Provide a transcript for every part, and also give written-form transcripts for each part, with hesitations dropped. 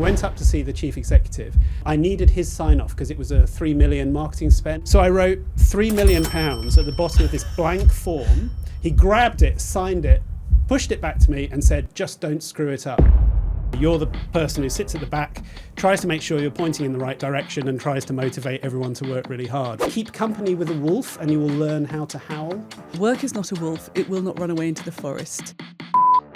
went up to see the chief executive. I needed his sign off because it was a 3 million marketing spend. So I wrote £3 million at the bottom of this blank form. He grabbed it, signed it, pushed it back to me and said, just don't screw it up. You're the person who sits at the back, tries to make sure you're pointing in the right direction and tries to motivate everyone to work really hard. Keep company with a wolf and you will learn how to howl. Work is not a wolf, it will not run away into the forest.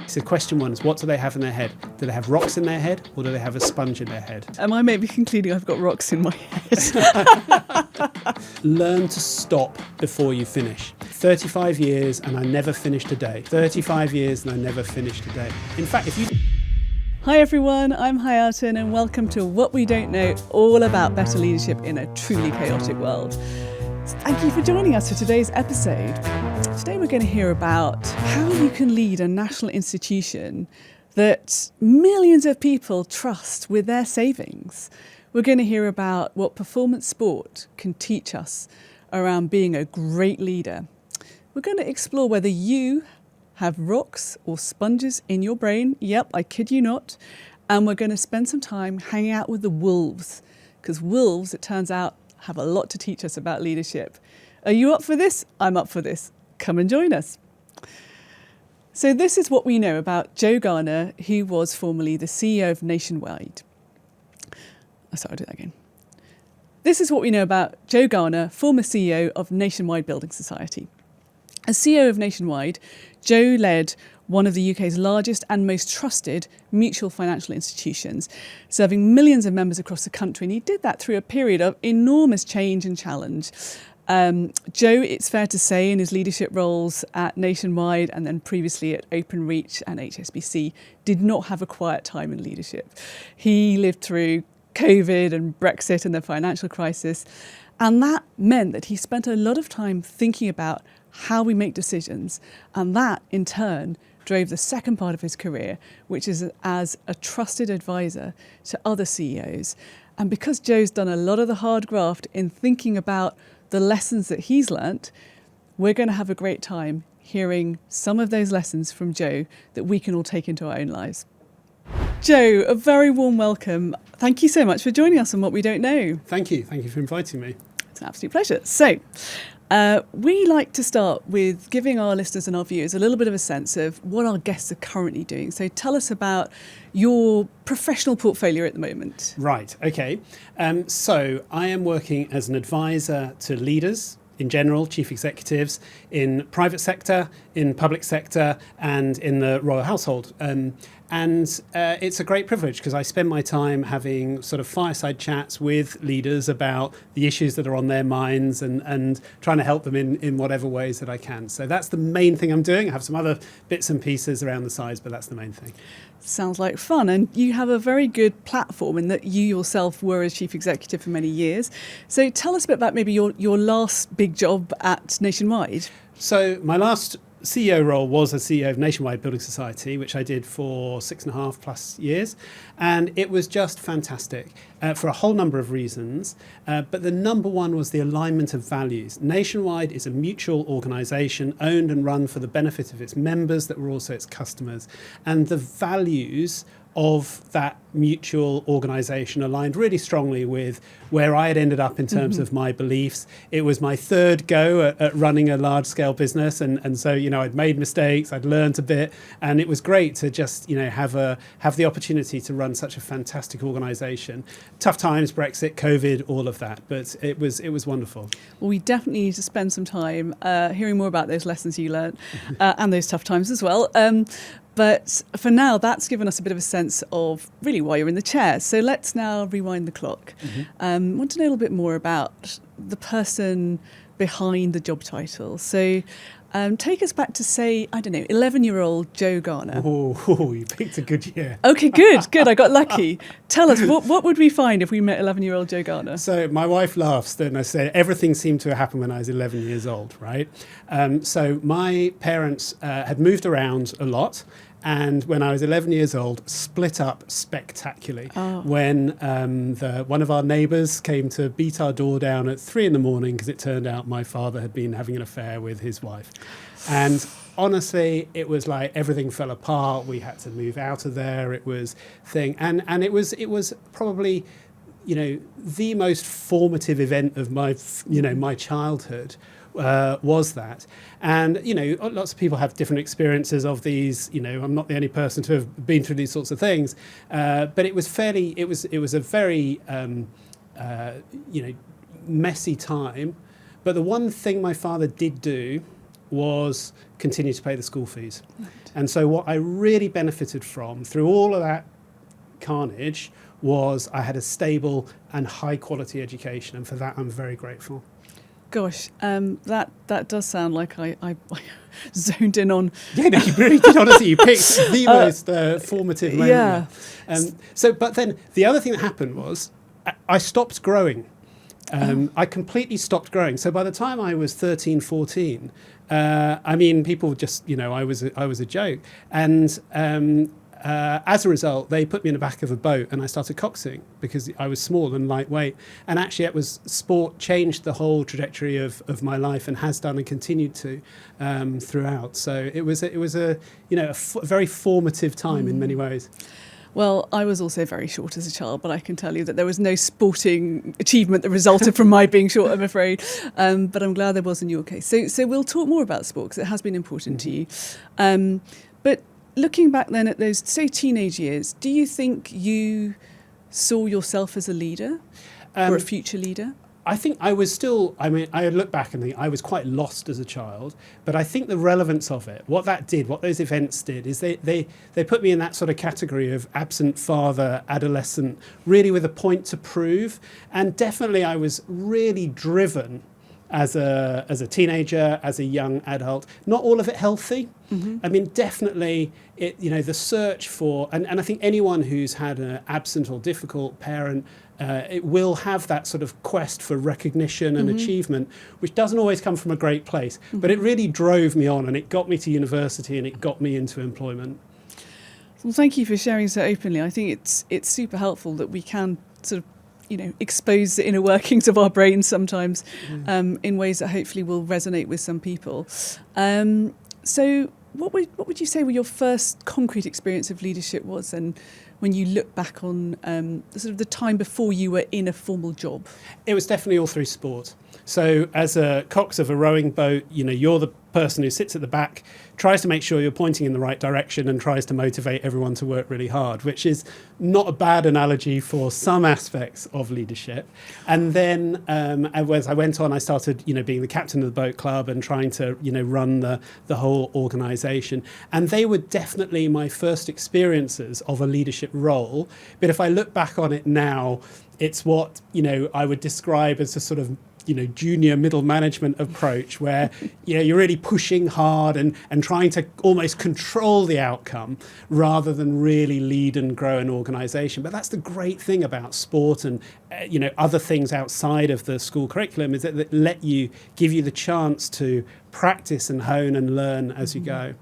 So question one is, what do they have in their head? Do they have rocks in their head or do they have a sponge in their head? Am I maybe concluding I've got rocks in my head? Learn to stop before you finish. 35 years and I never finished a day. 35 years and I never finished a day. In fact, if you... Hi everyone, I'm Hayaatun and welcome to What We Don't Know, all about better leadership in a truly chaotic world. Thank you for joining us for today's episode. Today we're going to hear about how you can lead a national institution that millions of people trust with their savings. We're going to hear about what performance sport can teach us around being a great leader. We're going to explore whether you have rocks or sponges in your brain. Yep, I kid you not. And we're going to spend some time hanging out with the wolves, because wolves, it turns out, have a lot to teach us about leadership. Are you up for this? I'm up for this. Come and join us. So this is what we know about Joe Garner, who was formerly the CEO of Nationwide. I'll do that again. This is what we know about Joe Garner, former CEO of Nationwide Building Society. As CEO of Nationwide, Joe led one of the UK's largest and most trusted mutual financial institutions, serving millions of members across the country. And he did that through a period of enormous change and challenge. Joe, it's fair to say, in his leadership roles at Nationwide and then previously at Openreach and HSBC, did not have a quiet time in leadership. He lived through COVID and Brexit and the financial crisis. And that meant that he spent a lot of time thinking about how we make decisions. And that, in turn, drove the second part of his career, which is as a trusted advisor to other CEOs. And because Joe's done a lot of the hard graft in thinking about the lessons that he's learnt, we're going to have a great time hearing some of those lessons from Joe that we can all take into our own lives. Joe, a very warm welcome. Thank you so much for joining us on What We Don't Know. Thank you. Thank you for inviting me. It's an absolute pleasure. So, we like to start with giving our listeners and our viewers a little bit of a sense of what our guests are currently doing. So tell us about your professional portfolio at the moment. Right, okay. So I am working as an advisor to leaders in general, chief executives, in private sector, in public sector, and in the royal household. And it's a great privilege because I spend my time having sort of fireside chats with leaders about the issues that are on their minds and trying to help them in whatever ways that I can. So that's the main thing I'm doing. I have some other bits and pieces around the sides, but that's the main thing. Sounds like fun. And you have a very good platform in that you yourself were a chief executive for many years. So tell us a bit about maybe your last big job at Nationwide. So my last CEO role was as CEO of Nationwide Building Society, which I did for 6.5 plus years. And it was just fantastic for a whole number of reasons. But the number one was the alignment of values. Nationwide is a mutual organisation owned and run for the benefit of its members that were also its customers. And the values of that mutual organisation aligned really strongly with where I had ended up in terms of my beliefs. It was my third go at running a large-scale business, and so I'd made mistakes, I'd learned a bit, and it was great to just have the opportunity to run such a fantastic organisation. Tough times, Brexit, COVID, all of that, but it was wonderful. Well, we definitely need to spend some time hearing more about those lessons you learned and those tough times as well. But for now, that's given us a bit of a sense of really why you're in the chair. So let's now rewind the clock. I want to know a little bit more about the person behind the job title. So take us back to, say, 11-year-old Joe Garner. Oh, you picked a good year. Okay, good. I got lucky. Tell us, what would we find if we met 11-year-old Joe Garner? So my wife laughs and I say everything seemed to happen when I was 11 years old, right? So my parents had moved around a lot. And when I was 11 years old, split up spectacularly when one of our neighbours came to beat our door down at 3 a.m. because it turned out my father had been having an affair with his wife. And honestly, it was like everything fell apart. We had to move out of there. It was and it was probably, the most formative event of my childhood. Was that. And, lots of people have different experiences of these. I'm not the only person to have been through these sorts of things. But it was a very, messy time. But the one thing my father did do was continue to pay the school fees. Right. And so what I really benefited from through all of that carnage was I had a stable and high quality education. And for that, I'm very grateful. Gosh, that does sound like I zoned in on. Yeah, no, you really did. Honestly, you picked the most formative moment. Yeah. But then the other thing that happened was I stopped growing. I completely stopped growing. So by the time I was 13, 14, people just, I was a joke. And as a result, they put me in the back of a boat and I started coxing because I was small and lightweight. And actually, sport changed the whole trajectory of my life and has done and continued to throughout. So it was a very formative time in many ways. Well, I was also very short as a child, but I can tell you that there was no sporting achievement that resulted from my being short, I'm afraid. But I'm glad there was in your case. So we'll talk more about sport because it has been important to you. But looking back then at those, say, teenage years, do you think you saw yourself as a leader or a future leader? I think I was still, I look back and think I was quite lost as a child, but I think the relevance of it, what those events did, is they put me in that sort of category of absent father, adolescent, really with a point to prove. And definitely I was really driven as a teenager, as a young adult. Not all of it healthy. Mm-hmm. Definitely the search for, and I think anyone who's had an absent or difficult parent, it will have that sort of quest for recognition and achievement, which doesn't always come from a great place. But it really drove me on and it got me to university and it got me into employment. Well, thank you for sharing so openly. I think it's super helpful that we can sort of expose the inner workings of our brains sometimes in ways that hopefully will resonate with some people. So what would you say were your first concrete experience of leadership was, and when you look back on the time before you were in a formal job? It was definitely all through sport. So as a cox of a rowing boat, you're the person who sits at the back, tries to make sure you're pointing in the right direction and tries to motivate everyone to work really hard, which is not a bad analogy for some aspects of leadership. And then as I went on, I started, being the captain of the boat club and trying to, run the whole organisation. And they were definitely my first experiences of a leadership role. But if I look back on it now, it's what, I would describe as a sort of junior middle management approach where you're really pushing hard and trying to almost control the outcome rather than really lead and grow an organization. But that's the great thing about sport and other things outside of the school curriculum, is that they give you the chance to practice and hone and learn as you go.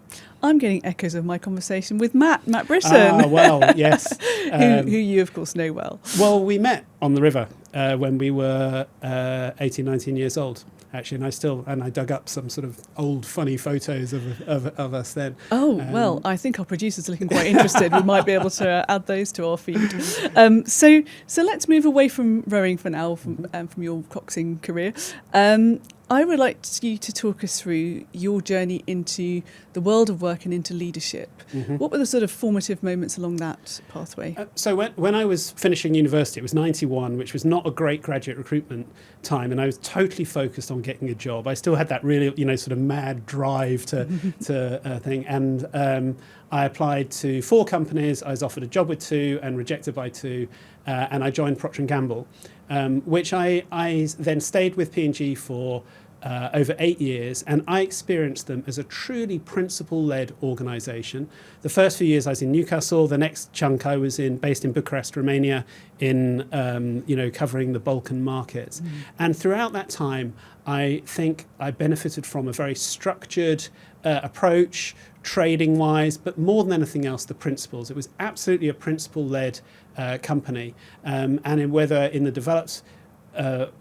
I'm getting echoes of my conversation with Matt Britton. Well, yes. who you, of course, know well. Well, we met on the river when we were 18, 19 years old, actually, and I dug up some sort of old funny photos of us then. Oh, well, I think our producers are looking quite interested. We might be able to add those to our feed. So let's move away from rowing for now, from your coxing career. I would like you to talk us through your journey into the world of work and into leadership. Mm-hmm. What were the sort of formative moments along that pathway? So when I was finishing university, it was 91, which was not a great graduate recruitment time, and I was totally focused on getting a job. I still had that really, sort of mad drive to thing, and I applied to 4 companies. I was offered a job with 2 and rejected by 2, and I joined Procter & Gamble. Which I then stayed with P&G for over 8 years, and I experienced them as a truly principle-led organisation. The first few years I was in Newcastle. The next chunk I was based in Bucharest, Romania, in covering the Balkan markets. Mm. And throughout that time, I think I benefited from a very structured approach, trading-wise, but more than anything else, the principles. It was absolutely a principle-led company, and whether in the developed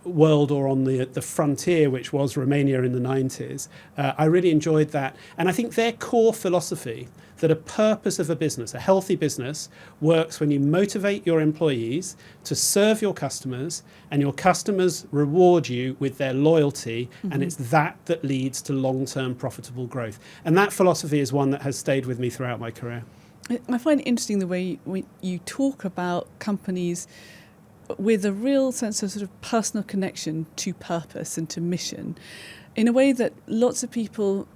world or on the frontier, which was Romania in the 90s. I really enjoyed that. And I think their core philosophy that a purpose of a business, a healthy business, works when you motivate your employees to serve your customers, and your customers reward you with their loyalty, and it's that leads to long-term profitable growth. And that philosophy is one that has stayed with me throughout my career. I find it interesting the way you talk about companies with a real sense of sort of personal connection to purpose and to mission, in a way that lots of people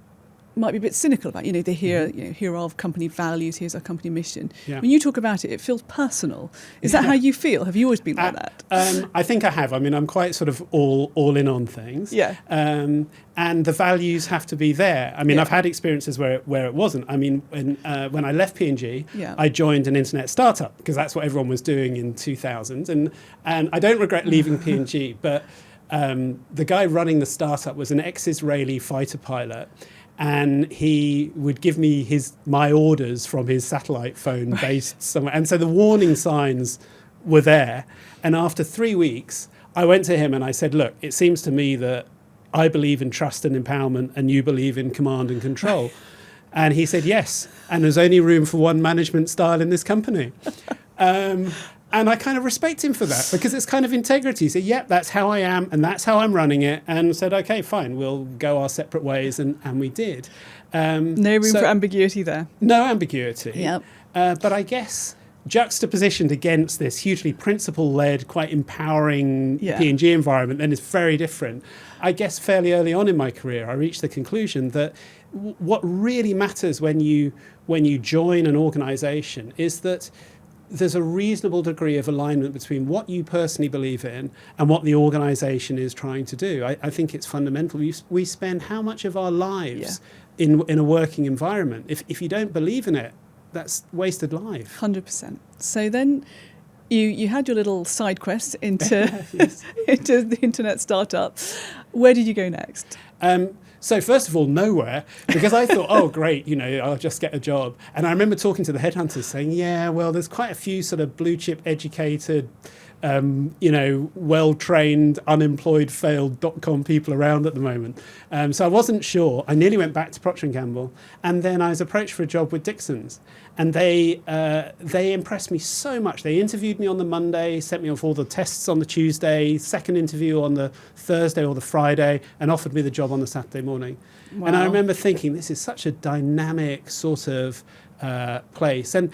might be a bit cynical about. They hear, here are company values, here's our company mission. Yeah. When you talk about it, it feels personal. Is that how you feel? Have you always been like that? I think I have. I mean, I'm quite sort of all in on things. Yeah. And the values have to be there. I mean, I've had experiences where it wasn't. I mean, when I left P&G, I joined an internet startup because that's what everyone was doing in 2000. And I don't regret leaving P&G, but the guy running the startup was an ex-Israeli fighter pilot. And he would give me my orders from his satellite phone based somewhere. And so the warning signs were there. And after 3 weeks, I went to him and I said, look, it seems to me that I believe in trust and empowerment and you believe in command and control. And he said, yes. And there's only room for one management style in this company. And I kind of respect him for that because it's kind of integrity. He said, yep, that's how I am and that's how I'm running it. And said, okay, fine, we'll go our separate ways. And we did. No room for ambiguity there. No ambiguity. Yep. But I guess juxtapositioned against this hugely principle-led, quite empowering P&G environment, then it's very different. I guess fairly early on in my career, I reached the conclusion that what really matters when you join an organization is that there's a reasonable degree of alignment between what you personally believe in and what the organisation is trying to do. I think it's fundamental. We spend how much of our lives in a working environment? If you don't believe in it, that's wasted life. 100%. So then you had your little side quest into into the internet startup. Where did you go next? So first of all, nowhere, because I thought, oh, great, I'll just get a job. And I remember talking to the headhunters saying, yeah, well, there's quite a few sort of blue chip educated, well-trained, unemployed, failed dotcom people around at the moment. So I wasn't sure. I nearly went back to Procter & Gamble. And then I was approached for a job with Dixons. And they impressed me so much. They interviewed me on the Monday, sent me off all the tests on the Tuesday, second interview on the Thursday or the Friday, and offered me the job on the Saturday morning. Wow. And I remember thinking, this is such a dynamic sort of place. And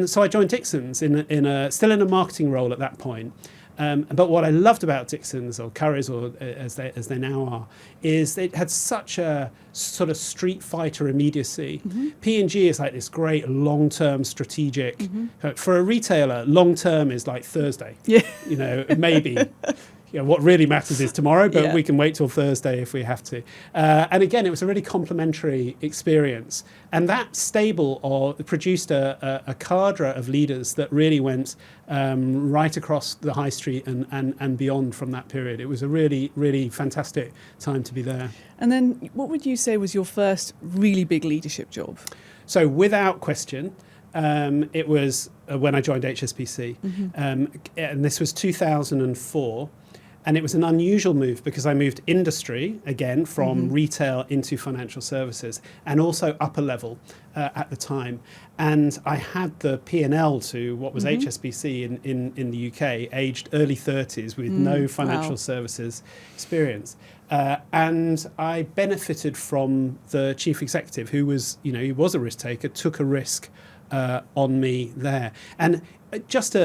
so I joined Dixons still in a marketing role at that point. But what I loved about Dixons, or Currys, or as they now are, is it had such a sort of street fighter immediacy. Mm-hmm. P&G is like this great long-term strategic. Mm-hmm. For a retailer, long-term is like Thursday. Yeah. Maybe. What really matters is tomorrow, but we can wait till Thursday if we have to. And again, it was a really complementary experience. And that stable produced a cadre of leaders that really went right across the high street and beyond from that period. It was a really, really fantastic time to be there. And then what would you say was your first really big leadership job? So without question, it was when I joined HSBC. Mm-hmm. And this was 2004. And it was an unusual move because I moved industry, again, from retail into financial services, and also upper level at the time. And I had the P&L to what was HSBC in the UK, aged early 30s with no financial services experience. And I benefited from the chief executive, who was, he was a risk taker, took a risk on me there. And just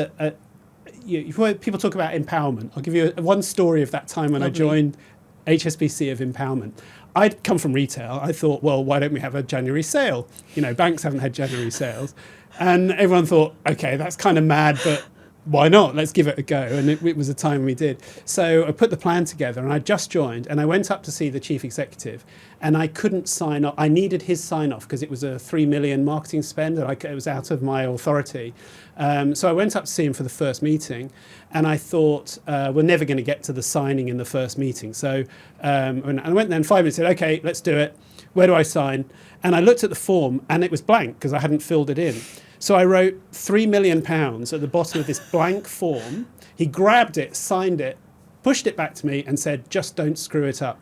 people talk about empowerment. I'll give you one story of that time when I joined HSBC of empowerment. I'd come from retail. I thought, well, why don't we have a January sale? Banks haven't had January sales. And everyone thought, okay, that's kind of mad, but why not? Let's give it a go. And it was a time we did. So I put the plan together and I just joined and I went up to see the chief executive and I couldn't sign off. I needed his sign off because it was a 3 million marketing spend and it was out of my authority. So I went up to see him for the first meeting and I thought, we're never going to get to the signing in the first meeting. So and I went there in 5 minutes and said, okay, let's do it. Where do I sign? And I looked at the form and it was blank because I hadn't filled it in. So I wrote £3 million at the bottom of this blank form. He grabbed it, signed it, pushed it back to me and said, just don't screw it up.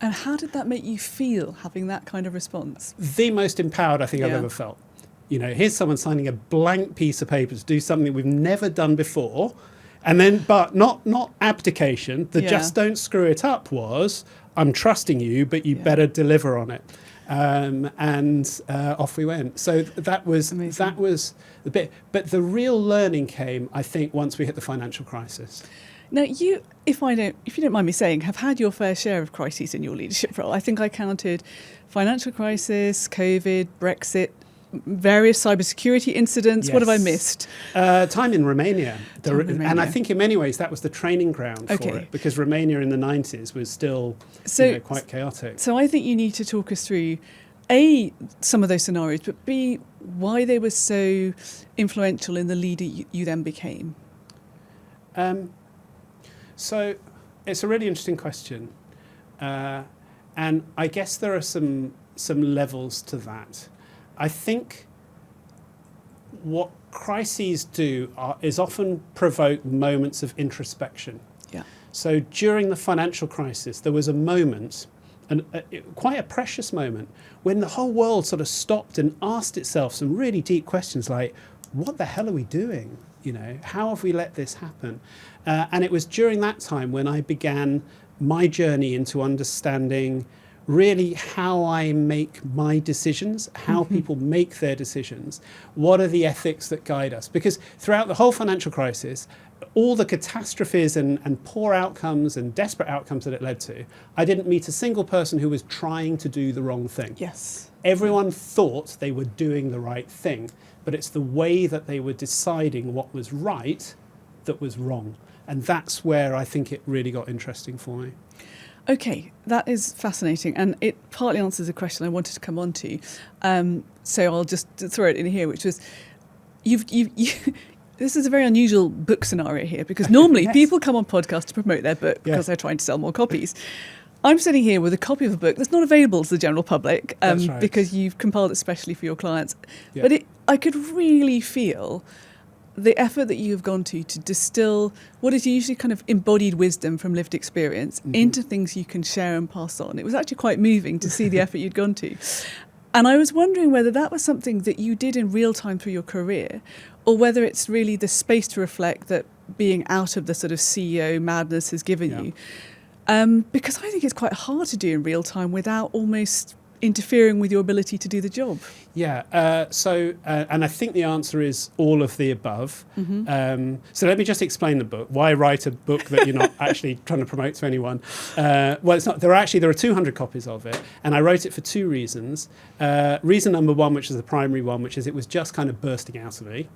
And how did that make you feel, having that kind of response? The most empowered I think I've ever felt. You know, here's someone signing a blank piece of paper to do something we've never done before. And then, but not abdication. The just don't screw it up was, I'm trusting you, but you better deliver on it. And off we went. So that was the bit. But the real learning came, I think, once we hit the financial crisis. Now, you, if you don't mind me saying, have had your fair share of crises in your leadership role. I think I counted financial crisis, COVID, Brexit, various cybersecurity incidents. Yes. What have I missed? Time in Romania. And I think in many ways that was the training ground for it, because Romania in the 90s was still quite chaotic. So I think you need to talk us through, A, some of those scenarios, but B, why they were so influential in the leader you then became. So it's a really interesting question. And I guess there are some levels to that. I think what crises do is often provoke moments of introspection. Yeah. So during the financial crisis, there was a moment, quite a precious moment, when the whole world sort of stopped and asked itself some really deep questions like, what the hell are we doing? You know, how have we let this happen? And it was during that time when I began my journey into understanding really how I make my decisions, how people make their decisions, what are the ethics that guide us? Because throughout the whole financial crisis, all the catastrophes and poor outcomes and desperate outcomes that it led to, I didn't meet a single person who was trying to do the wrong thing. Yes. Everyone thought they were doing the right thing, but it's the way that they were deciding what was right that was wrong. And that's where I think it really got interesting for me. Okay, that is fascinating, and it partly answers a question I wanted to come on to. So I'll just throw it in here, which was, this is a very unusual book scenario here, because normally people come on podcasts to promote their book because they're trying to sell more copies. I'm sitting here with a copy of a book that's not available to the general public because you've compiled it specially for your clients. Yeah. But I could really feel the effort that you've gone to distill what is usually kind of embodied wisdom from lived experience into things you can share and pass on. It was actually quite moving to see the effort you'd gone to. And I was wondering whether that was something that you did in real time through your career, or whether it's really the space to reflect that being out of the sort of CEO madness has given you. Because I think it's quite hard to do in real time without almost interfering with your ability to do the job. Yeah, and I think the answer is all of the above. So let me just explain the book. Why write a book that you're not actually trying to promote to anyone? Well, it's not. There are 200 copies of it, and I wrote it for two reasons. Reason number one, which is the primary one, which is it was just kind of bursting out of me.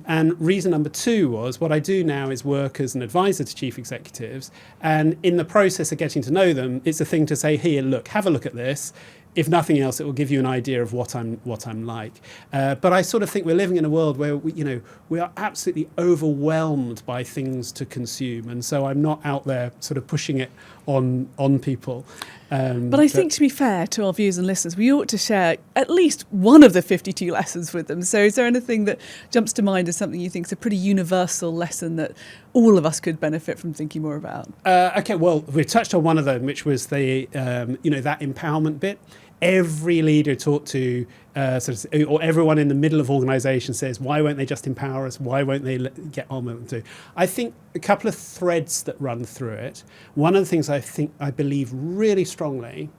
And reason number two was what I do now is work as an advisor to chief executives, and in the process of getting to know them, it's a thing to say, here, look, have a look at this. If nothing else, it will give you an idea of what I'm like. But I sort of think we're living in a world where we are absolutely overwhelmed by things to consume, and so I'm not out there sort of pushing it on people. But I think, to be fair to our viewers and listeners, we ought to share at least one of the 52 lessons with them. So is there anything that jumps to mind as something you think is a pretty universal lesson that all of us could benefit from thinking more about? Okay, well, we've touched on one of them, which was the that empowerment bit. Every leader talked to, or everyone in the middle of organisation says, why won't they just empower us? Why won't they get on with them too? I think a couple of threads that run through it. One of the things I believe really strongly,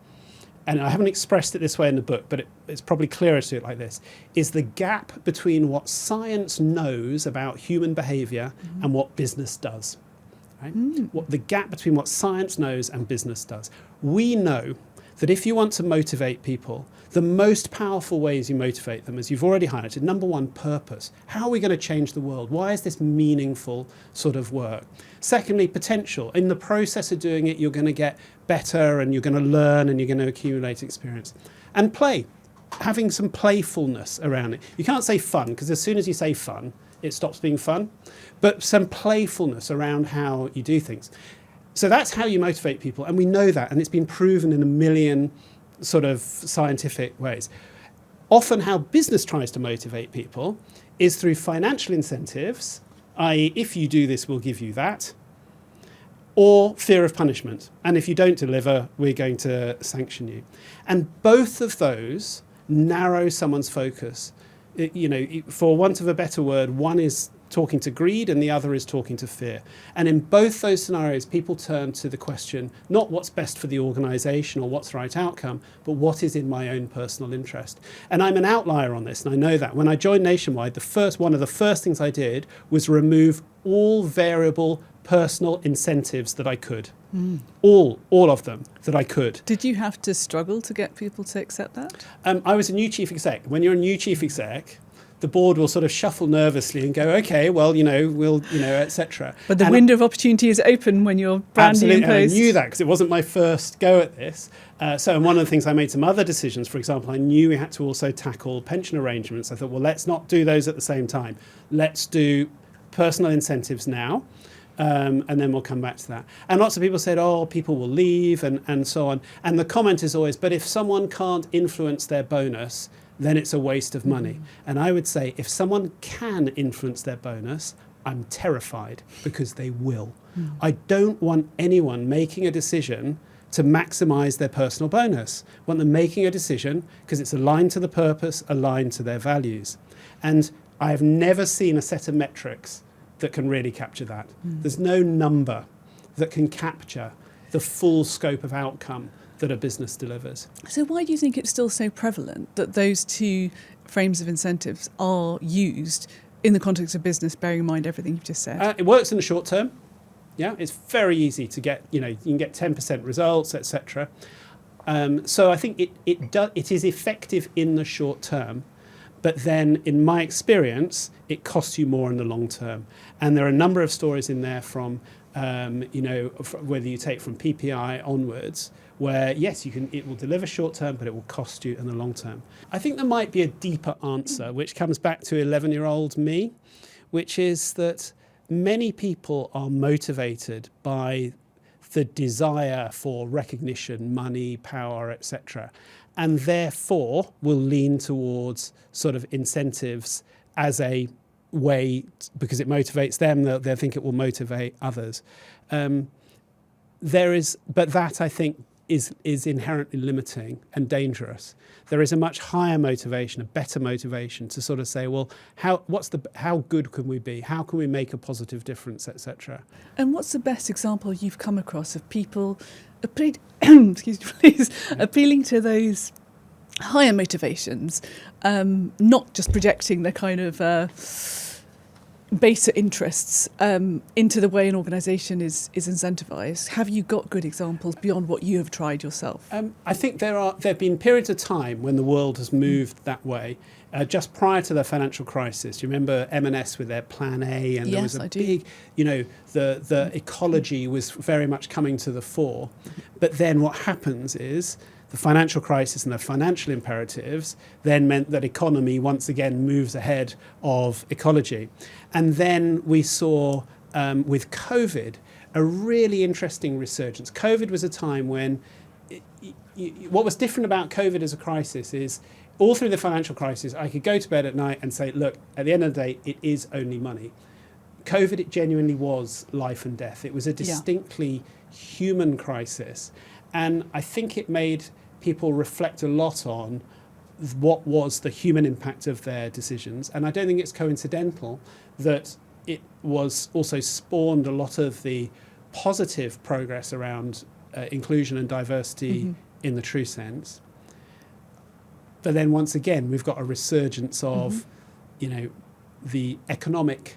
and I haven't expressed it this way in the book, but it's probably clearer to do it like this, is the gap between what science knows about human behaviour and what business does. Right? What the gap between what science knows and business does. We know that if you want to motivate people, the most powerful ways you motivate them, as you've already highlighted, number one, purpose. How are we going to change the world? Why is this meaningful sort of work? Secondly, potential. In the process of doing it, you're going to get better and you're going to learn and you're going to accumulate experience. And play, having some playfulness around it. You can't say fun, because as soon as you say fun, it stops being fun. But some playfulness around how you do things. So that's how you motivate people, and we know that, and it's been proven in a million sort of scientific ways. Often how business tries to motivate people is through financial incentives, i.e. if you do this, we'll give you that. or fear of punishment. And if you don't deliver, we're going to sanction you. And both of those narrow someone's focus. For want of a better word, one is talking to greed and the other is talking to fear. And in both those scenarios, people turn to the question, not what's best for the organisation or what's the right outcome, but what is in my own personal interest. And I'm an outlier on this, and I know that. When I joined Nationwide, one of the first things I did was remove all variable personal incentives that I could. All of them that I could. Did you have to struggle to get people to accept that? I was a new chief exec. When you're a new chief exec, the board will sort of shuffle nervously and go, okay, well, we'll, etc. But the window of opportunity is open when you're brand new in post. And I knew that because it wasn't my first go at this. So one of the things I made some other decisions, for example, I knew we had to also tackle pension arrangements. I thought, well, let's not do those at the same time. Let's do personal incentives now. And then we'll come back to that. And lots of people said, oh, people will leave and so on. And the comment is always, but if someone can't influence their bonus, then it's a waste of money. And I would say if someone can influence their bonus, I'm terrified because they will. I don't want anyone making a decision to maximise their personal bonus. I want them making a decision because it's aligned to the purpose, aligned to their values. And I have never seen a set of metrics that can really capture that. There's no number that can capture the full scope of outcome that a business delivers. So why do you think it's still so prevalent that those two frames of incentives are used in the context of business, bearing in mind everything you've just said? It works in the short term. Yeah, it's very easy to get, you can get 10% results, etc. So I think it is effective in the short term. But then, in my experience, it costs you more in the long term. And there are a number of stories in there from, whether you take from PPI onwards, where, yes, it will deliver short term, but it will cost you in the long term. I think there might be a deeper answer, which comes back to 11-year-old me, which is that many people are motivated by the desire for recognition, money, power, etc., and therefore will lean towards sort of incentives as a way, because it motivates them, they'll think it will motivate others. But that, I think, is inherently limiting and dangerous. There is a much higher motivation, a better motivation to sort of say, well, how good can we be? How can we make a positive difference, etc. And what's the best example you've come across of people appealing to those higher motivations, not just projecting the kind of baser interests into the way an organisation is incentivised? Have you got good examples beyond what you have tried yourself? I think there have been periods of time when the world has moved that way. Just prior to the financial crisis, do you remember M&S with their Plan A? And there was a big, the ecology was very much coming to the fore. But then what happens is the financial crisis and the financial imperatives then meant that economy once again moves ahead of ecology. And then we saw with COVID a really interesting resurgence. COVID was a time when what was different about COVID as a crisis is all through the financial crisis, I could go to bed at night and say, look, at the end of the day, it is only money. COVID, it genuinely was life and death. It was a distinctly human crisis. And I think it made people reflect a lot on what was the human impact of their decisions. And I don't think it's coincidental that it was also spawned a lot of the positive progress around inclusion and diversity in the true sense. But then once again, we've got a resurgence of, the economic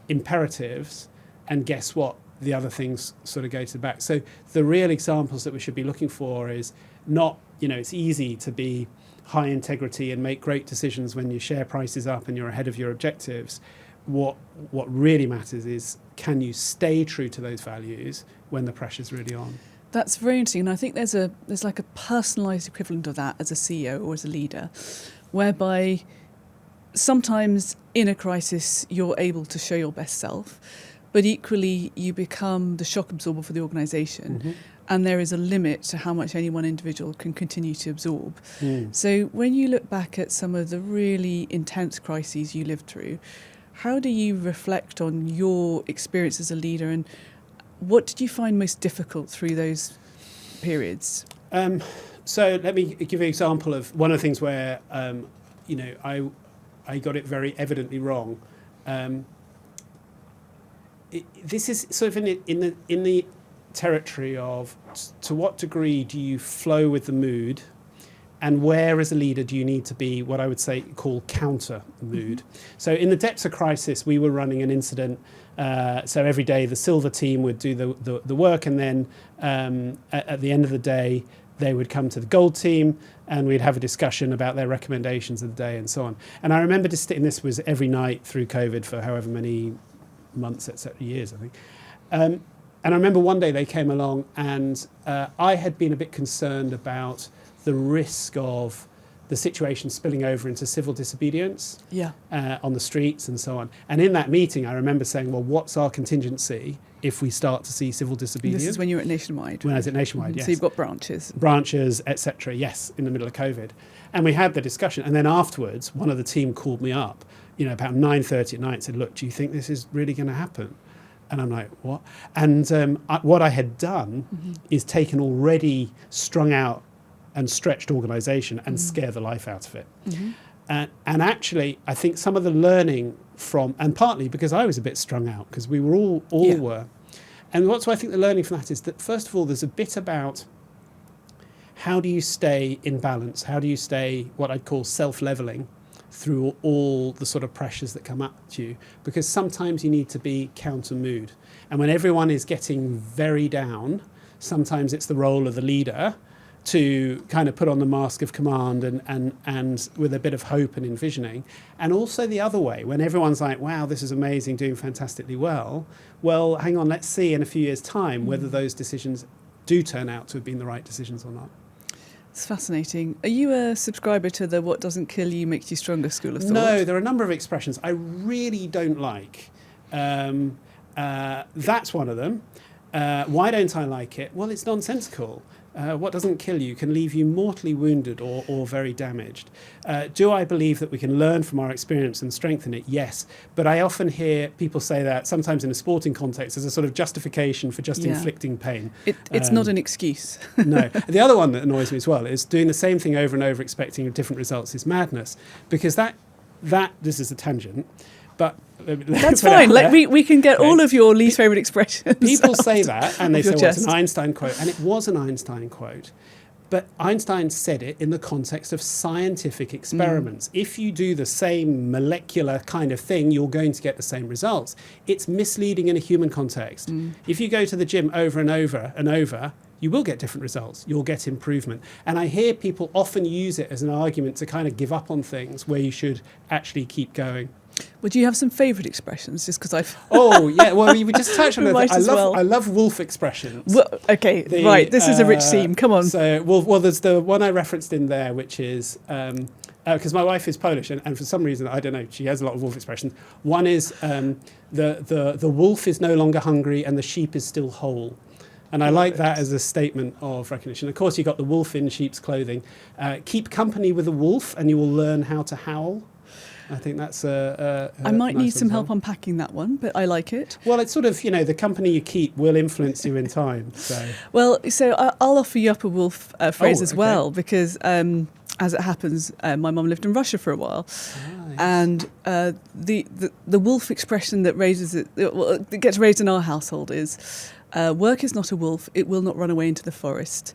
imperatives, and guess what? The other things sort of go to the back. So the real examples that we should be looking for is not, it's easy to be high integrity and make great decisions when your share price is up and you're ahead of your objectives. What really matters is, can you stay true to those values when the pressure's really on? That's very interesting, and I think there's like a personalised equivalent of that as a CEO or as a leader, whereby sometimes in a crisis you're able to show your best self, but equally you become the shock absorber for the organisation, and there is a limit to how much any one individual can continue to absorb. So when you look back at some of the really intense crises you lived through, how do you reflect on your experience as a leader, and What did you find most difficult through those periods? So let me give you an example of one of the things where, I got it very evidently wrong. This is sort of in the territory of to what degree do you flow with the mood, and where as a leader do you need to be what I would say call counter mood. So in the depths of crisis, we were running an incident. So every day the silver team would do the work, and then at the end of the day they would come to the gold team and we'd have a discussion about their recommendations of the day and so on. And I remember and this was every night through COVID for however many months, etc., years, I think. And I remember one day they came along, and I had been a bit concerned about the risk of the situation spilling over into civil disobedience on the streets and so on. And in that meeting, I remember saying, well, what's our contingency if we start to see civil disobedience? This is when you were at Nationwide. When I was at Nationwide, yes. So you've got branches. Branches, etc., yes, in the middle of COVID. And we had the discussion. And then afterwards, one of the team called me up, about 9:30 at night and said, look, do you think this is really going to happen? And I'm like, what? And what I had done is taken already strung out and stretched organisation and scare the life out of it. And actually, I think some of the learning from, and partly because I was a bit strung out, because we were all were. And I think the learning from that is that, first of all, there's a bit about how do you stay in balance? How do you stay what I'd call self-levelling through all the sort of pressures that come up to you? Because sometimes you need to be counter mood. And when everyone is getting very down, sometimes it's the role of the leader to kind of put on the mask of command and with a bit of hope and envisioning. And also the other way, when everyone's like, wow, this is amazing, doing fantastically well, hang on, let's see in a few years' time whether those decisions do turn out to have been the right decisions or not. It's fascinating. Are you a subscriber to the what doesn't kill you makes you stronger school of thought? No, there are a number of expressions I really don't like. That's one of them. Why don't I like it? Well, it's nonsensical. What doesn't kill you can leave you mortally wounded or very damaged. Do I believe that we can learn from our experience and strengthen it? Yes. But I often hear people say that, sometimes in a sporting context, as a sort of justification for just inflicting pain. It's not an excuse. No. The other one that annoys me as well is doing the same thing over and over, expecting different results is madness. Because that this is a tangent, but that's fine. We can get all of your least favourite expressions. People say that, and they say, well, it's an Einstein quote. And it was an Einstein quote. But Einstein said it in the context of scientific experiments. If you do the same molecular kind of thing, you're going to get the same results. It's misleading in a human context. If you go to the gym over and over and over, you will get different results. You'll get improvement. And I hear people often use it as an argument to kind of give up on things where you should actually keep going. Would you have some favourite expressions? Just because I've... Oh, yeah. Well, we just touched on it. I love wolf expressions. Well, okay, right. This is a rich theme. Come on. So, well, there's the one I referenced in there, which is... because my wife is Polish, and for some reason, I don't know, she has a lot of wolf expressions. One is the wolf is no longer hungry and the sheep is still whole. And I like that as a statement of recognition. Of course, you've got the wolf in sheep's clothing. Keep company with a wolf and you will learn how to howl. I think that's I might need some help unpacking that one, but I like it. Well, it's sort of, the company you keep will influence you in time. So. Well, so I'll offer you up a wolf phrase as well, because as it happens, my mum lived in Russia for a while. Nice. And the wolf expression that that gets raised in our household is, work is not a wolf, it will not run away into the forest.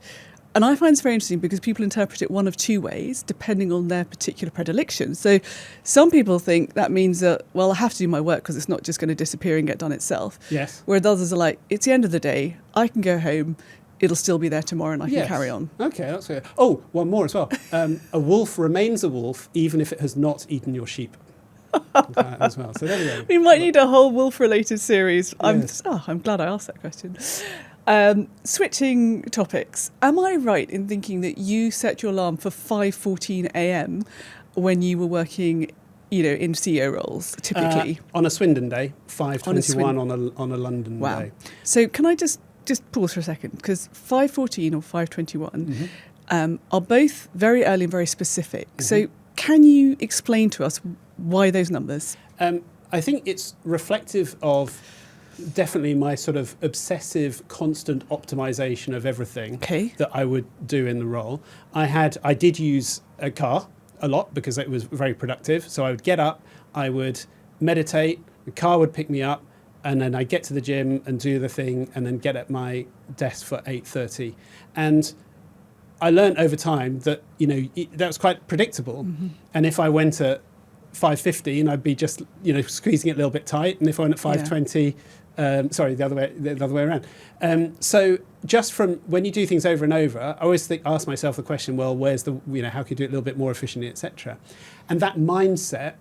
And I find it's very interesting because people interpret it one of two ways, depending on their particular predilection. So some people think that means that, well, I have to do my work because it's not just going to disappear and get done itself. Yes. Whereas others are like, it's the end of the day, I can go home, it'll still be there tomorrow and I can carry on. Okay, that's fair. Oh, one more as well. A wolf remains a wolf even if it has not eaten your sheep. As well. So there we go. We might need a whole wolf-related series. Yes. I'm glad I asked that question. Switching topics, am I right in thinking that you set your alarm for 5:14 a.m. when you were working, in CEO roles, typically? On a Swindon day, 5:21 on a London day. So can I just pause for a second? Because 5:14 or 5:21 are both very early and very specific. So can you explain to us why those numbers? I think it's reflective of definitely my sort of obsessive, constant optimization of everything that I would do in the role. I did use a car a lot because it was very productive. So I would get up, I would meditate, the car would pick me up, and then I'd get to the gym and do the thing and then get at my desk for 8:30. And I learned over time that, that was quite predictable. Mm-hmm. And if I went at 5:15, I'd be just, squeezing it a little bit tight. And if I went at 5:20, the other way around. So just from when you do things over and over, I always ask myself the question, well, where's how can you do it a little bit more efficiently, etc. And that mindset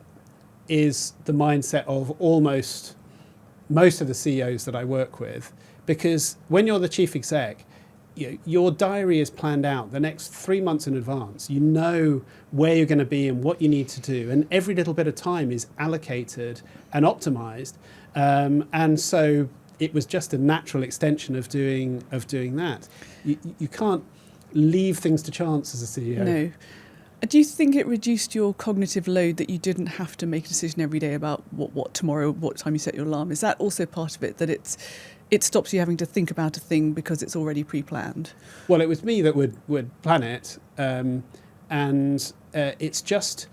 is the mindset of almost most of the CEOs that I work with, because when you're the chief exec, your diary is planned out the next 3 months in advance. You know where you're going to be and what you need to do, and every little bit of time is allocated and optimized. And so it was just a natural extension of doing that. You can't leave things to chance as a CEO. No. Do you think it reduced your cognitive load that you didn't have to make a decision every day about what tomorrow, what time you set your alarm? Is that also part of it, that it stops you having to think about a thing because it's already pre-planned? Well, it was me that would plan it, and it's just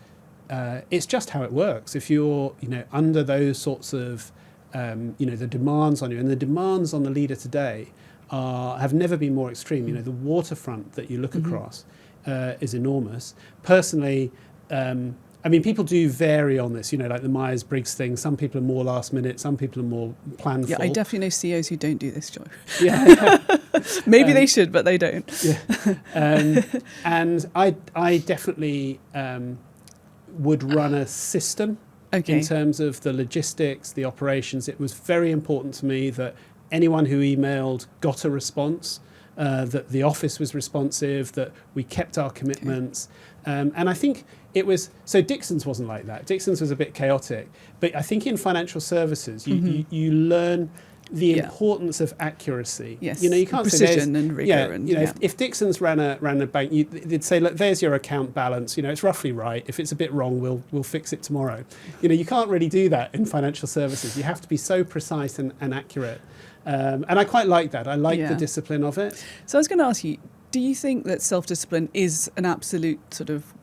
how it works. If you're under those sorts of the demands on you, and the demands on the leader today have never been more extreme. The waterfront that you look across is enormous. Personally, people do vary on this, like the Myers-Briggs thing. Some people are more last minute, some people are more planful. Yeah, I definitely know CEOs who don't do this, Joe. Yeah. Maybe they should, but they don't. Yeah. And I definitely would run a system in terms of the logistics, the operations. It was very important to me that anyone who emailed got a response, that the office was responsive, that we kept our commitments. And I think it was, so Dixons wasn't like that. Dixons was a bit chaotic. But I think in financial services, you learn the importance of accuracy. Yes, you can't precision say and rigor. If Dixons ran a bank, they'd say, look, there's your account balance. It's roughly right. If it's a bit wrong, we'll fix it tomorrow. You can't really do that in financial services. You have to be so precise and accurate. And I quite like that. I like the discipline of it. So I was going to ask you, do you think that self-discipline is an absolute sort of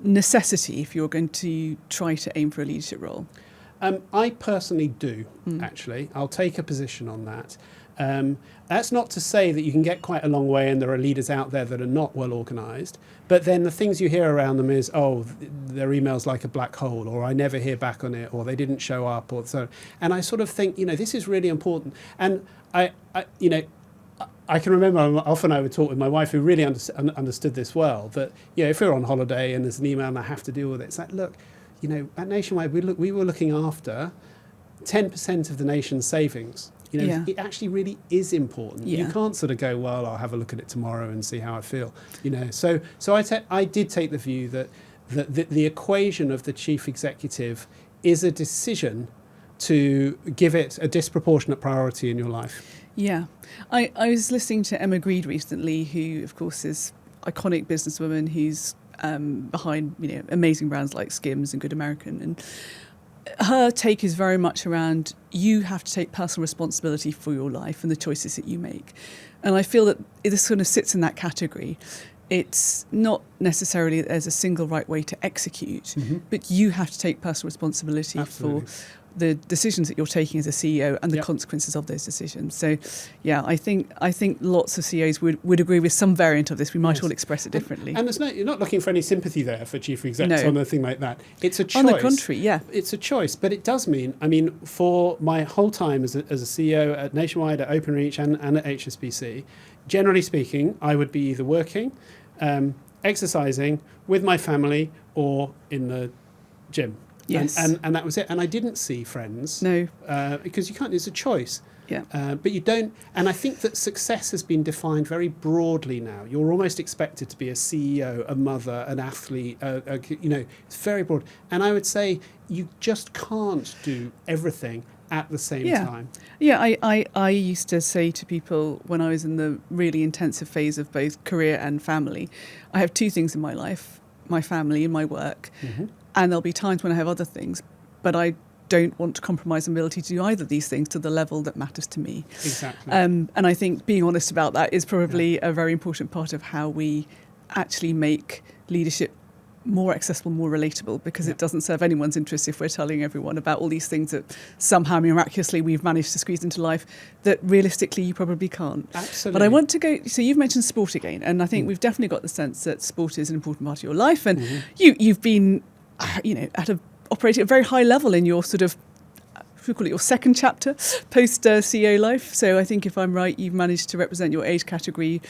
necessity if you're going to try to aim for a leadership role? I personally do, actually. I'll take a position on that. That's not to say that you can get quite a long way and there are leaders out there that are not well organised, but then the things you hear around them is, their email's like a black hole, or I never hear back on it, or they didn't show up, or so. And I sort of think, this is really important. And I can remember often I would talk with my wife, who really understood this well, that if we're on holiday and there's an email and I have to deal with it, it's like, look, at Nationwide we were looking after 10% of the nation's savings. It actually really is important. You can't sort of go, well, I'll have a look at it tomorrow and see how I feel. So I did take the view that the equation of the chief executive is a decision to give it a disproportionate priority in your life. Yeah. I was listening to Emma Greed recently, who, of course, is iconic businesswoman who's behind amazing brands like Skims and Good American. And her take is very much around, you have to take personal responsibility for your life and the choices that you make. And I feel that this sort of sits in that category. It's not necessarily that there's a single right way to execute, but you have to take personal responsibility for the decisions that you're taking as a CEO and the consequences of those decisions. So, I think lots of CEOs would agree with some variant of this. We might all express it differently. And you're not looking for any sympathy there for chief execs on anything like that. It's a choice. On the contrary, it's a choice. But it does mean, for my whole time as a CEO at Nationwide, at Openreach, and at HSBC, generally speaking, I would be either working, exercising with my family, or in the gym. Yes. And that was it. And I didn't see friends. No. Because you can't, it's a choice. Yeah. But you don't, and I think that success has been defined very broadly now. You're almost expected to be a CEO, a mother, an athlete, it's very broad. And I would say you just can't do everything at the same time. Yeah, I used to say to people when I was in the really intensive phase of both career and family, I have two things in my life, my family and my work. And there'll be times when I have other things, but I don't want to compromise on ability to do either of these things to the level that matters to me. Exactly. And I think being honest about that is probably a very important part of how we actually make leadership more accessible, more relatable, because it doesn't serve anyone's interest if we're telling everyone about all these things that somehow miraculously we've managed to squeeze into life that realistically you probably can't. Absolutely. But I want to go, so you've mentioned sport again, and I think we've definitely got the sense that sport is an important part of your life, and you've been, operating at a very high level in your sort of, we call it your second chapter post CEO life. So I think if I'm right, you've managed to represent your age category,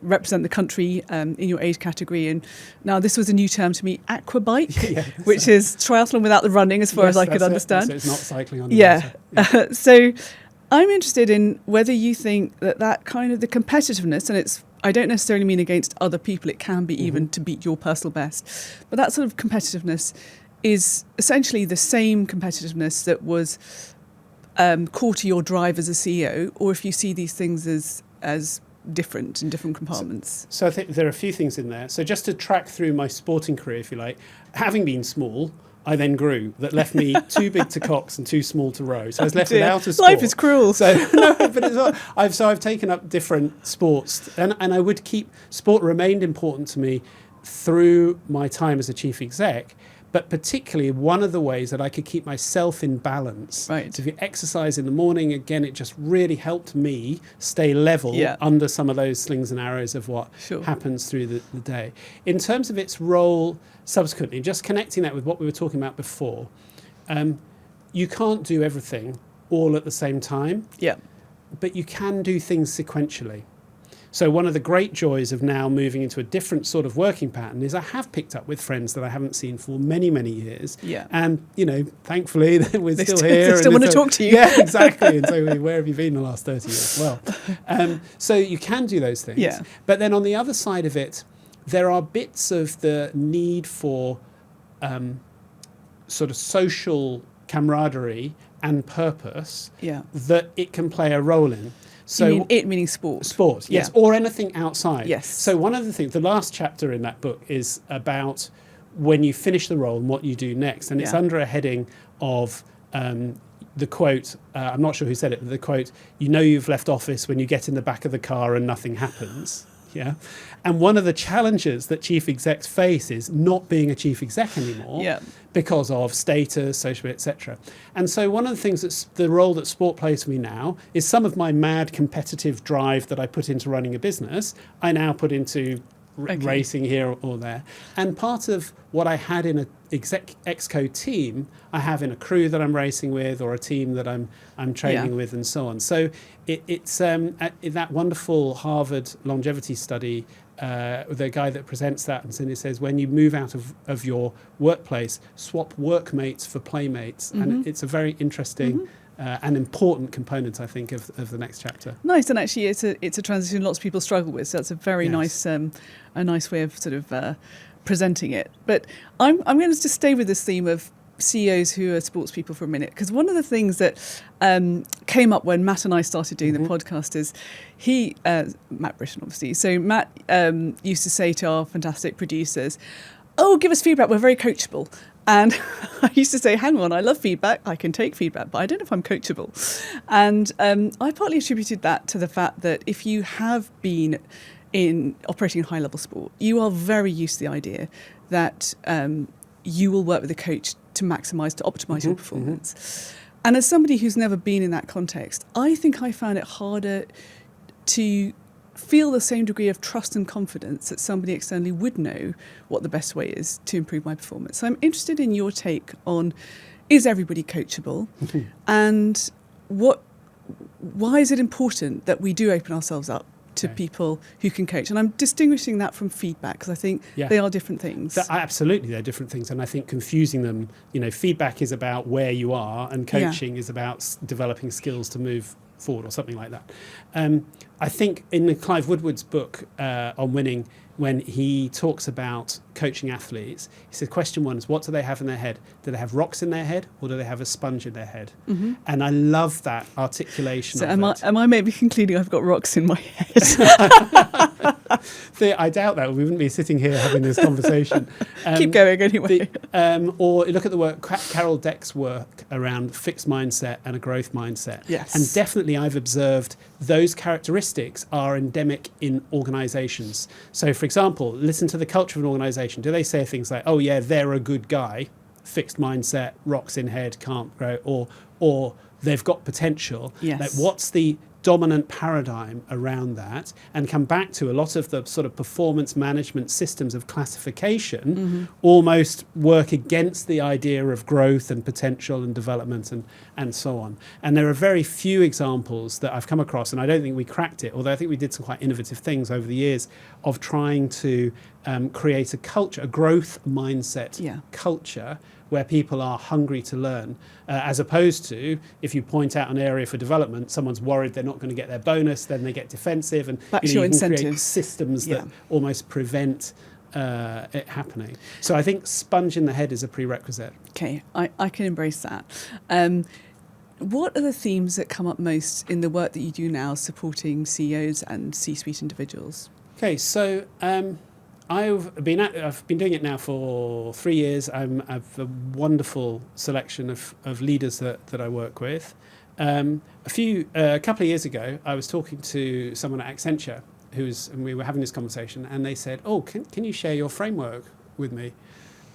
represent the country in your age category. And now this was a new term to me, aquabike, which is triathlon without the running, as far as I could understand. So it's not cycling on the water. So I'm interested in whether you think that kind of the competitiveness, and I don't necessarily mean against other people, it can be even to beat your personal best, but that sort of competitiveness is essentially the same competitiveness that was core to your drive as a CEO, or if you see these things as different in different compartments. So I think there are a few things in there. So just to track through my sporting career, if you like, having been small, I then grew. That left me too big to cox and too small to row. So I was left without a sport. Life is cruel. So no, but it's not. I've taken up different sports, and I would keep sport remained important to me through my time as a chief exec. But particularly one of the ways that I could keep myself in balance. Right. So if you exercise in the morning, again, it just really helped me stay level under some of those slings and arrows of what happens through the day. In terms of its role subsequently, just connecting that with what we were talking about before, you can't do everything all at the same time. Yeah. But you can do things sequentially. So one of the great joys of now moving into a different sort of working pattern is I have picked up with friends that I haven't seen for many, many years. Yeah. And, thankfully, we're still here. They still want to talk to you. Yeah, exactly. And so where have you been the last 30 years? Well, so you can do those things. Yeah. But then on the other side of it, there are bits of the need for sort of social camaraderie and purpose that it can play a role in. So you mean it meaning sport? Sport, yes, or anything outside. Yes. So one of the things, the last chapter in that book is about when you finish the role and what you do next. And it's under a heading of the quote, I'm not sure who said it, but the quote, you've left office when you get in the back of the car and nothing happens. Yeah. And one of the challenges that chief execs face is not being a chief exec anymore because of status, social, etc. And so one of the things that's the role that sport plays for me now is some of my mad competitive drive that I put into running a business, I now put into racing here or there. And part of what I had in a exco team, I have in a crew that I'm racing with or a team that I'm training with and so on. So it's that wonderful Harvard longevity study, the guy that presents that and says, when you move out of your workplace, swap workmates for playmates. And it's a very interesting and important component, I think, of the next chapter. Nice, and actually it's a transition lots of people struggle with, so that's a very nice way of sort of presenting it. But I'm going to just stay with this theme of CEOs who are sports people for a minute, because one of the things that came up when Matt and I started doing the podcast is Matt Britton, obviously. So Matt used to say to our fantastic producers, give us feedback, we're very coachable. And I used to say, hang on, I love feedback, I can take feedback, but I don't know if I'm coachable. And I partly attributed that to the fact that if you have been in operating in high-level sport, you are very used to the idea that you will work with a coach to optimize your performance. And as somebody who's never been in that context, I think I found it harder to feel the same degree of trust and confidence that somebody externally would know what the best way is to improve my performance. So I'm interested in your take on, is everybody coachable? And why is it important that we do open ourselves up to people who can coach? And I'm distinguishing that from feedback, because I think they are different things. Absolutely, they're different things. And I think confusing them, feedback is about where you are and coaching is about developing skills to move forward or something like that. I think in Clive Woodward's book on winning, when he talks about coaching athletes. He said, question one is, what do they have in their head? Do they have rocks in their head, or do they have a sponge in their head? Mm-hmm. And I love that articulation. So of am I maybe concluding I've got rocks in my head? I doubt that. We wouldn't be sitting here having this conversation. Keep going anyway. Or look at the work, Carol Deck's work around fixed mindset and a growth mindset. Yes. And definitely I've observed those characteristics are endemic in organisations. So, for example, listen to the culture of an organisation. Do they say things like, oh yeah, they're a good guy, fixed mindset, rocks in head, can't grow, or they've got potential? Yes. Like, what's the dominant paradigm around that? And come back to a lot of the sort of performance management systems of classification almost work against the idea of growth and potential and development and so on. And there are very few examples that I've come across, and I don't think we cracked it, although I think we did some quite innovative things over the years of trying to create a culture, a growth mindset culture, where people are hungry to learn, as opposed to, if you point out an area for development, someone's worried they're not going to get their bonus, then they get defensive, and that's you your can create incentives. systems that almost prevent it happening. So I think sponge in the head is a prerequisite. Okay, I can embrace that. What are the themes that come up most in the work that you do now supporting CEOs and C-suite individuals? Okay, so I've been doing it now for 3 years. I've a wonderful selection of leaders that I work with. A couple of years ago, I was talking to someone at Accenture and we were having this conversation, and they said, "Oh, can you share your framework with me?"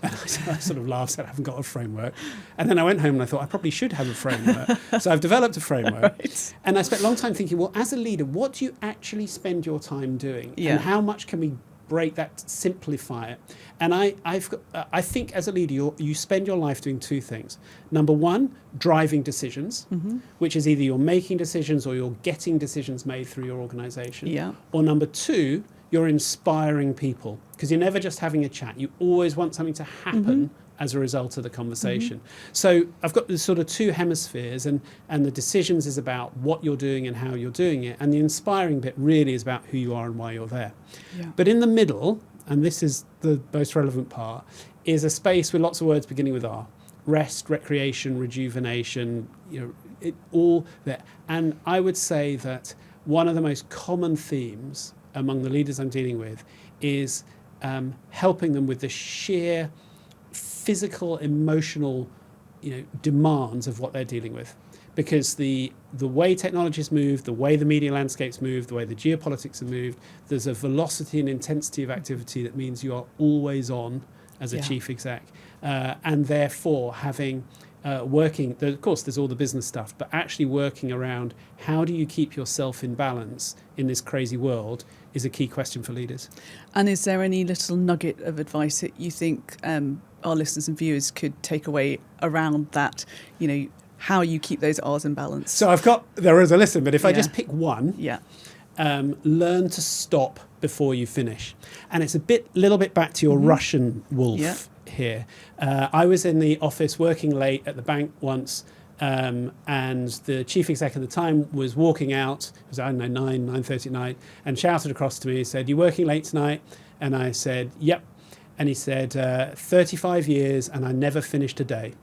And I sort of laughed, said, "I haven't got a framework." And then I went home and I thought I probably should have a framework. So I've developed a framework. Right. And I spent a long time thinking, well, as a leader, what do you actually spend your time doing? Yeah. And how much can we break that, simplify it? And I think as a leader, you spend your life doing two things. Number one, driving decisions, which is either you're making decisions or you're getting decisions made through your organisation. Yeah. Or number two, you're inspiring people, because you're never just having a chat. You always want something to happen as a result of the conversation. So I've got the sort of two hemispheres, and the decisions is about what you're doing and how you're doing it, and the inspiring bit really is about who you are and why you're there. Yeah. But in the middle, and this is the most relevant part, is a space with lots of words beginning with R. Rest, recreation, rejuvenation, all that. And I would say that one of the most common themes among the leaders I'm dealing with is helping them with the sheer physical, emotional, demands of what they're dealing with. Because the way technology's moved, the way the media landscape's moved, the way the geopolitics have moved, there's a velocity and intensity of activity that means you are always on as a chief exec. And therefore having working, of course there's all the business stuff, but actually working around how do you keep yourself in balance in this crazy world is a key question for leaders. And is there any little nugget of advice that you think our listeners and viewers could take away around that, how you keep those R's in balance? So there is a list, but if I just pick one, learn to stop before you finish. And it's little bit back to your Russian wolf here. I was in the office working late at the bank once, and the chief exec at the time was walking out. It was, 9:30 at night, and shouted across to me. He said, "You working late tonight?" And I said, "Yep." And he said, 35 years and I never finished a day.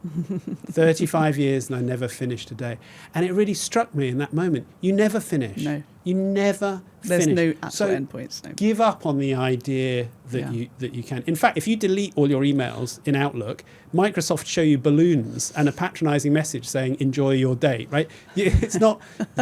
35 years and I never finished a day. And it really struck me in that moment. You never finish. No. You never finish. There's no actual endpoints. No. Give up on the idea that you can. In fact, if you delete all your emails in Outlook, Microsoft show you balloons and a patronizing message saying, "Enjoy your day," right? It's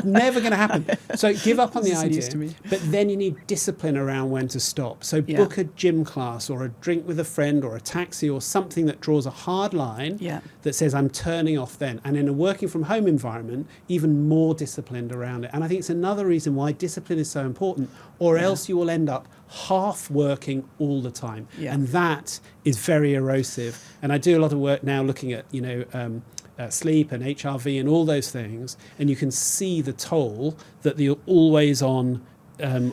never going to happen. So give up on the idea. But then you need discipline around when to stop. So book a gym class or a drink with a friend or a taxi or something that draws a hard line that says, "I'm turning off then." And in a working from home environment, even more disciplined around it. And I think it's another reason why discipline is so important, or else you will end up half working all the time. And that is very erosive. And I do a lot of work now looking at, sleep and HRV and all those things. And you can see the toll that the always on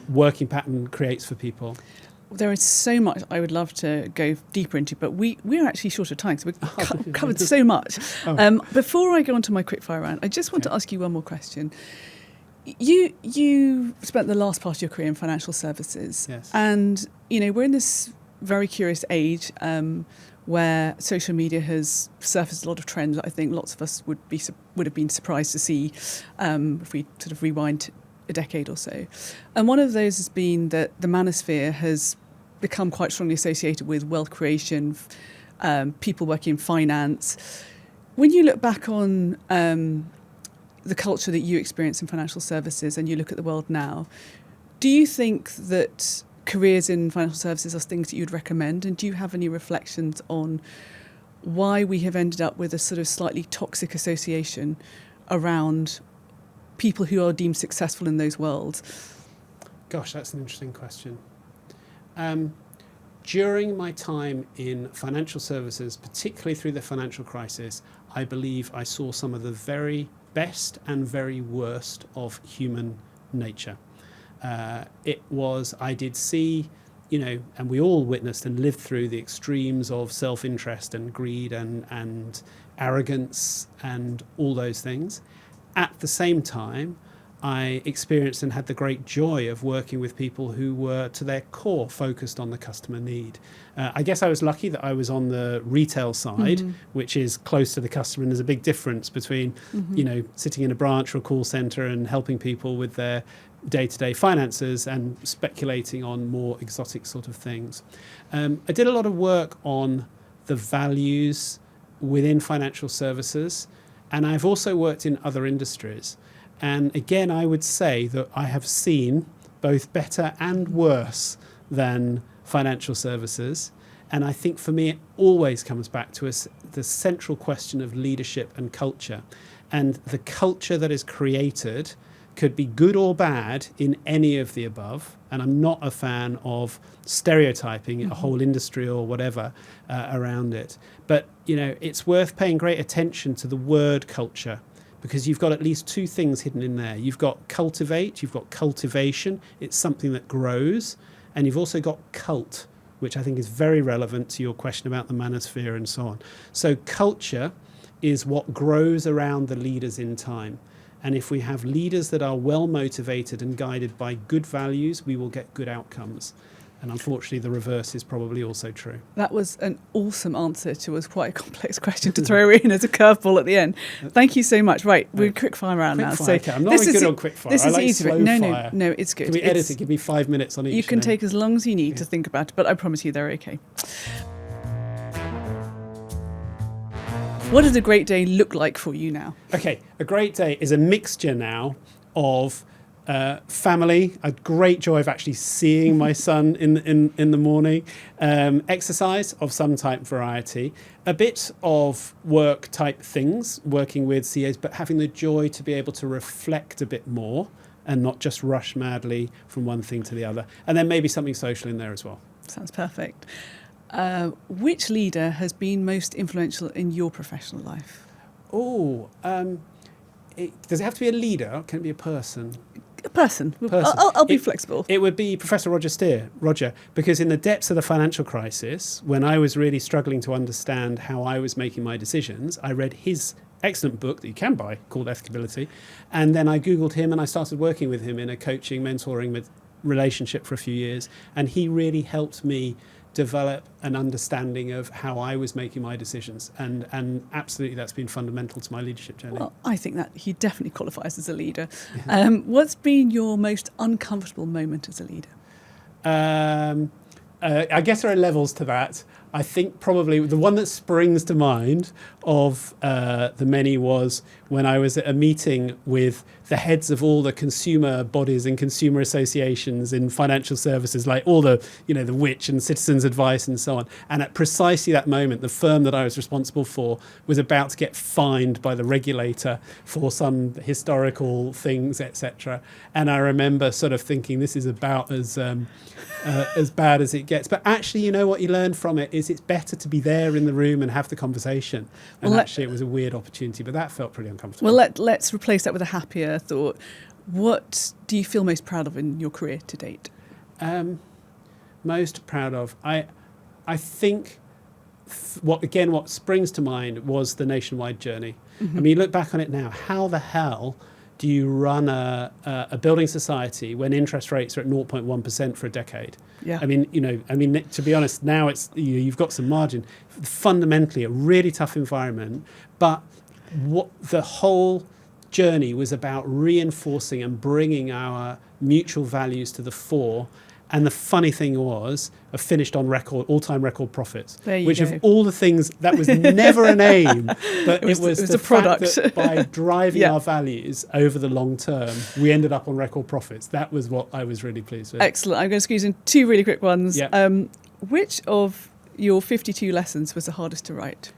working pattern creates for people. There is so much I would love to go deeper into, but we're actually short of time, so we've covered so much. Before I go on to my quickfire round, I just want to ask you one more question. You spent the last part of your career in financial services. Yes. And, we're in this very curious age where social media has surfaced a lot of trends that I think lots of us would have been surprised to see if we sort of rewind a decade or so. And one of those has been that the Manosphere has become quite strongly associated with wealth creation, people working in finance. When you look back on the culture that you experience in financial services and you look at the world now, do you think that careers in financial services are things that you'd recommend? And do you have any reflections on why we have ended up with a sort of slightly toxic association around people who are deemed successful in those worlds? Gosh, that's an interesting question. During my time in financial services, particularly through the financial crisis, I believe I saw some of the very best and very worst of human nature. I did see, and we all witnessed and lived through the extremes of self-interest and greed and arrogance and all those things. At the same time, I experienced and had the great joy of working with people who were, to their core, focused on the customer need. I guess I was lucky that I was on the retail side, which is close to the customer, and there's a big difference between, sitting in a branch or a call centre and helping people with their day-to-day finances and speculating on more exotic sort of things. I did a lot of work on the values within financial services, and I've also worked in other industries. And again, I would say that I have seen both better and worse than financial services. And I think for me, it always comes back to the central question of leadership and culture. And the culture that is created could be good or bad in any of the above. And I'm not a fan of stereotyping a whole industry or whatever around it. But, it's worth paying great attention to the word culture, because you've got at least two things hidden in there. You've got cultivate, you've got cultivation. It's something that grows. And you've also got cult, which I think is very relevant to your question about the manosphere and so on. So culture is what grows around the leaders in time. And if we have leaders that are well motivated and guided by good values, we will get good outcomes. And unfortunately, the reverse is probably also true. That was an awesome answer to a quite a complex question to throw in as a curveball at the end. Thank you so much. Right, we're quick fire round now. So okay. I'm not very good on quick fire. This I is like easy. slow fire. No, it's good. Can we edit it? Give me 5 minutes on each. You can take as long as you need to think about it, but I promise you they're okay. What does a great day look like for you now? Okay, a great day is a mixture now of family, a great joy of actually seeing my son in the morning, exercise of some type variety, a bit of work type things, working with CEOs, but having the joy to be able to reflect a bit more and not just rush madly from one thing to the other. And then maybe something social in there as well. Sounds perfect. Which leader has been most influential in your professional life? Does it have to be a leader? Or can it be a person? A person. I'll be flexible. It would be Professor Roger, because in the depths of the financial crisis, when I was really struggling to understand how I was making my decisions, I read his excellent book that you can buy called Coachability, and then I Googled him and I started working with him in a coaching, mentoring relationship for a few years, and he really helped me develop an understanding of how I was making my decisions, and absolutely that's been fundamental to my leadership journey. Well, I think that he definitely qualifies as a leader. What's been your most uncomfortable moment as a leader? I guess there are levels to that. I think probably the one that springs to mind of the many was when I was at a meeting with the heads of all the consumer bodies and consumer associations in financial services, like all the, the Which and Citizens Advice and so on. And at precisely that moment, the firm that I was responsible for was about to get fined by the regulator for some historical things, etc. And I remember sort of thinking, this is about as bad as it gets. But actually, what you learn from it is it's better to be there in the room and have the conversation. And actually, it was a weird opportunity, but that felt pretty uncomfortable. Well, let's replace that with a happier thought. What do you feel most proud of in your career to date? Most proud of? I think what springs to mind was the nationwide journey. I mean, you look back on it now, how the hell do you run a building society when interest rates are at 0.1% for a decade? Yeah. I mean, to be honest, now you've got some margin. Fundamentally, a really tough environment, but what the whole journey was about reinforcing and bringing our mutual values to the fore. And the funny thing was, I finished on all-time record profits. Which go. of all the things, that was never an aim, but it was the a product. fact that by driving our values over the long term, we ended up on record profits. That was what I was really pleased with. Excellent. I'm going to squeeze in 2 really quick ones. Yeah. Which of your 52 lessons was the hardest to write?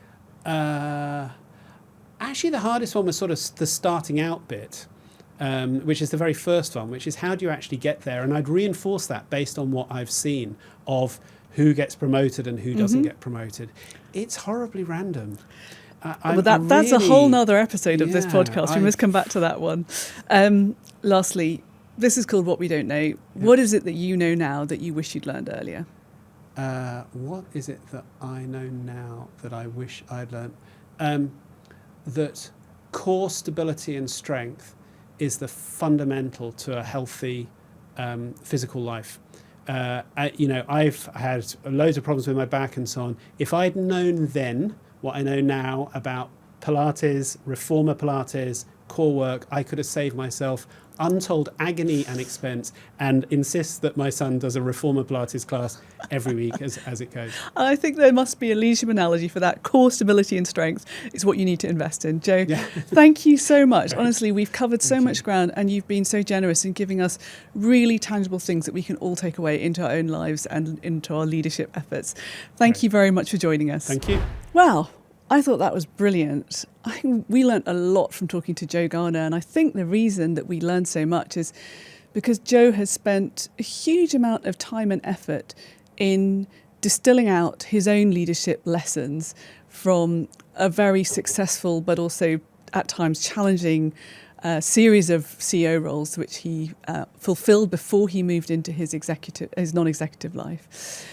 Actually, the hardest one was sort of the starting out bit. Which is the very first one, which is how do you actually get there? And I'd reinforce that based on what I've seen of who gets promoted and who doesn't get promoted. It's horribly random. That's a whole nother episode of this podcast. We must come back to that one. Lastly, this is called What We Don't Know. Yeah. What is it that you know now that you wish you'd learned earlier? What is it that I know now that I wish I'd learned? That core stability and strength is the fundamental to a healthy physical life. I've had loads of problems with my back and so on. If I'd known then what I know now about Pilates, reformer Pilates, core work, I could have saved myself untold agony and expense, and insist that my son does a reformer Pilates class every week as it goes. I think there must be a leadership analogy for that. Core stability and strength is what you need to invest in. Joe, thank you so much. Honestly, we've covered so much ground, and you've been so generous in giving us really tangible things that we can all take away into our own lives and into our leadership efforts. Thank you very much for joining us. Thank you. Wow. I thought that was brilliant. I think we learnt a lot from talking to Joe Garner, and I think the reason that we learned so much is because Joe has spent a huge amount of time and effort in distilling out his own leadership lessons from a very successful but also at times challenging series of CEO roles which he fulfilled before he moved into his non-executive life.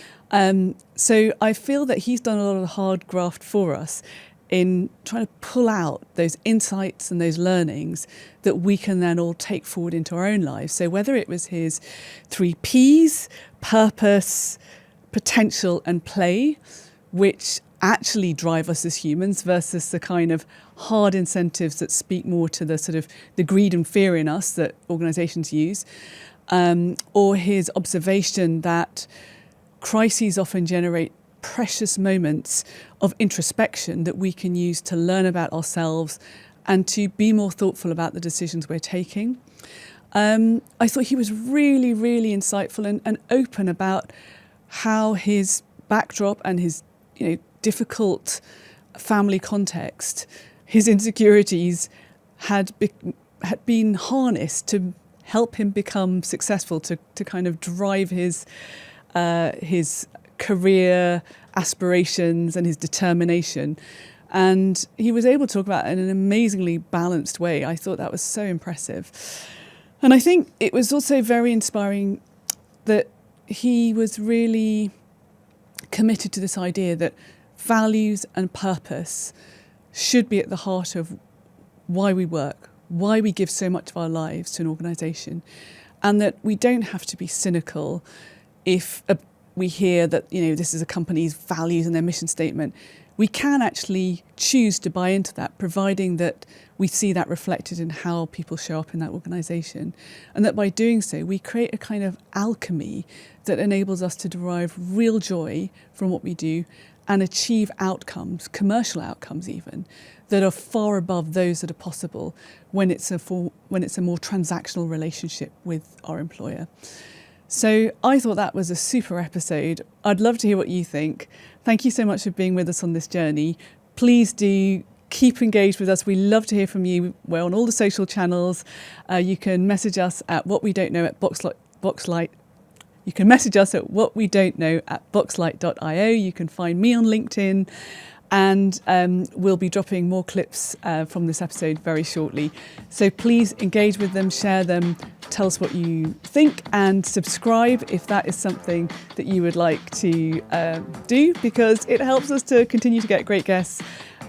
So I feel that he's done a lot of the hard graft for us in trying to pull out those insights and those learnings that we can then all take forward into our own lives. So whether it was his 3 Ps, purpose, potential and play, which actually drive us as humans versus the kind of hard incentives that speak more to the sort of the greed and fear in us that organisations use, or his observation that crises often generate precious moments of introspection that we can use to learn about ourselves and to be more thoughtful about the decisions we're taking. I thought he was really, really insightful and open about how his backdrop and his difficult family context, his insecurities had been harnessed to help him become successful, to kind of drive his career aspirations and his determination. And he was able to talk about it in an amazingly balanced way. I thought that was so impressive. And I think it was also very inspiring that he was really committed to this idea that values and purpose should be at the heart of why we work, why we give so much of our lives to an organisation, and that we don't have to be cynical if we hear that this is a company's values and their mission statement. We can actually choose to buy into that, providing that we see that reflected in how people show up in that organisation. And that by doing so, we create a kind of alchemy that enables us to derive real joy from what we do and achieve outcomes, commercial outcomes even, that are far above those that are possible when it's a more transactional relationship with our employer. So I thought that was a super episode. I'd love to hear what you think. Thank you so much for being with us on this journey. Please do keep engaged with us. We love to hear from you. We're on all the social channels. You can message us at whatwedon'tknow at boxlight. You can message us at whatwedon'tknow at boxlight.io. You can find me on LinkedIn. And we'll be dropping more clips from this episode very shortly. So please engage with them, share them, tell us what you think, and subscribe if that is something that you would like to do, because it helps us to continue to get great guests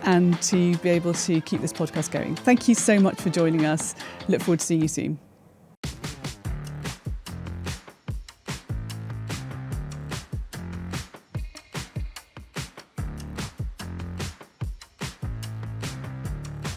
and to be able to keep this podcast going. Thank you so much for joining us. Look forward to seeing you soon.